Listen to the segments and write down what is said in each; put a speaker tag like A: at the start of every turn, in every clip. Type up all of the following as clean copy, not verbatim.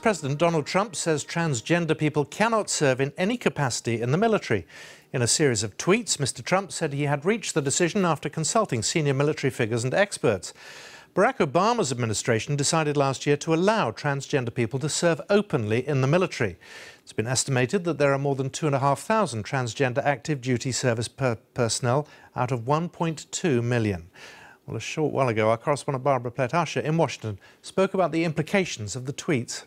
A: President Donald Trump says transgender people cannot serve in any capacity in the military. In a series of tweets, Mr. Trump said he had reached the decision after consulting senior military figures and experts. Barack Obama's administration decided last year to allow transgender people to serve openly in the military. It's been estimated that there are more than 2,500 transgender active duty service personnel out of 1.2 million. Well, a short while ago, our correspondent Barbara Pletasha in Washington spoke about the implications of the tweets.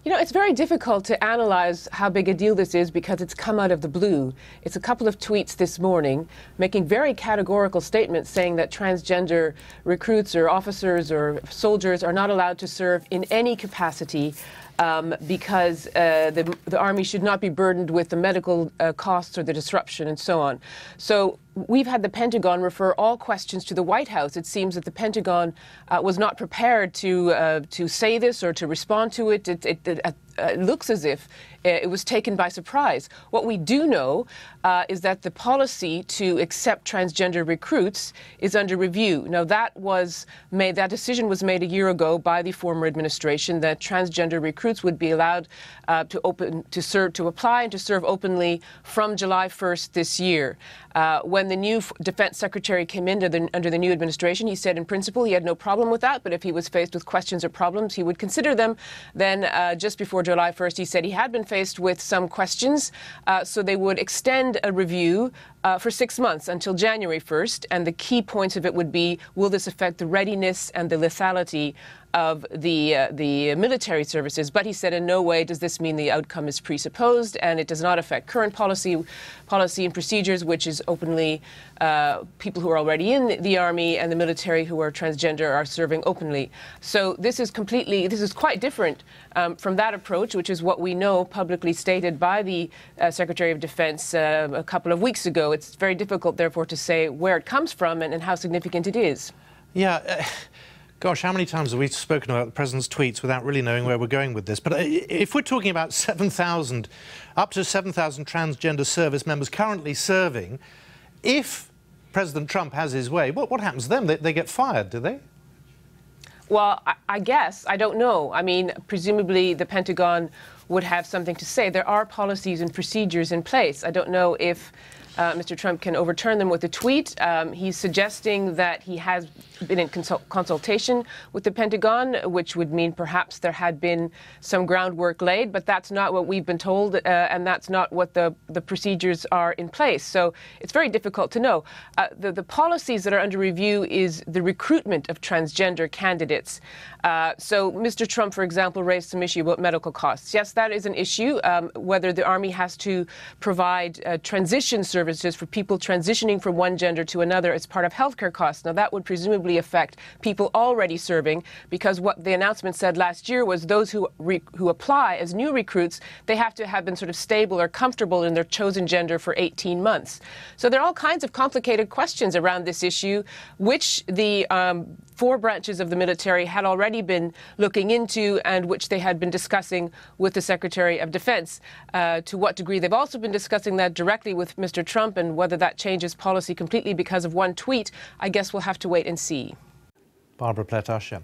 B: You know, it's very difficult to analyze how big a deal this is because it's come out of the blue. It's a couple of tweets this morning making very categorical statements saying that transgender recruits or officers or soldiers are not allowed to serve in any capacity because the Army should not be burdened with the medical costs or the disruption and so on. So we've had the Pentagon refer all questions to the White House. It seems that the Pentagon was not prepared to say this or to respond to it. It looks as if it was taken by surprise. What we do know is that the policy to accept transgender recruits is under review. Now, that decision was made a year ago by the former administration that transgender recruits would be allowed to apply and to serve openly from July 1st this year. When the new Defense Secretary came in under the new administration, he said in principle he had no problem with that, but if he was faced with questions or problems, he would consider them. Then just before July 1st, he said he had been faced with some questions, so they would extend a review for 6 months until January 1st, and the key points of it would be, will this affect the readiness and the lethality of the military services? But he said in no way does this mean the outcome is presupposed, and it does not affect current policy and procedures, which is openly people who are already in the Army and the military who are transgender are serving openly. So this is quite different from that approach, which is what we know publicly stated by the Secretary of Defense a couple of weeks ago. It's very difficult, therefore, to say where it comes from and how significant it is.
A: Yeah. Gosh, how many times have we spoken about the President's tweets without really knowing where we're going with this? But if we're talking about 7,000, up to 7,000 transgender service members currently serving, if President Trump has his way, what happens to them? They get fired, do they?
B: Well, I guess. I don't know. I mean, presumably the Pentagon would have something to say. There are policies and procedures in place. I don't know if Mr. Trump can overturn them with a tweet. He's suggesting that he has been in consultation with the Pentagon, which would mean perhaps there had been some groundwork laid, but that's not what we've been told, and that's not what the procedures are in place. So it's very difficult to know. The policies that are under review is the recruitment of transgender candidates. So Mr. Trump, for example, raised some issue about medical costs. Yes, that is an issue, whether the Army has to provide transition services for people transitioning from one gender to another as part of healthcare costs. Now, that would presumably affect people already serving, because what the announcement said last year was those who apply as new recruits, they have to have been sort of stable or comfortable in their chosen gender for 18 months. So there are all kinds of complicated questions around this issue, which the 4 branches of the military had already been looking into and which they had been discussing with the Secretary of Defense. To what degree they've also been discussing that directly with Mr. Trump, and whether that changes policy completely because of one tweet, I guess we'll have to wait and see.
A: Barbara Pletasha.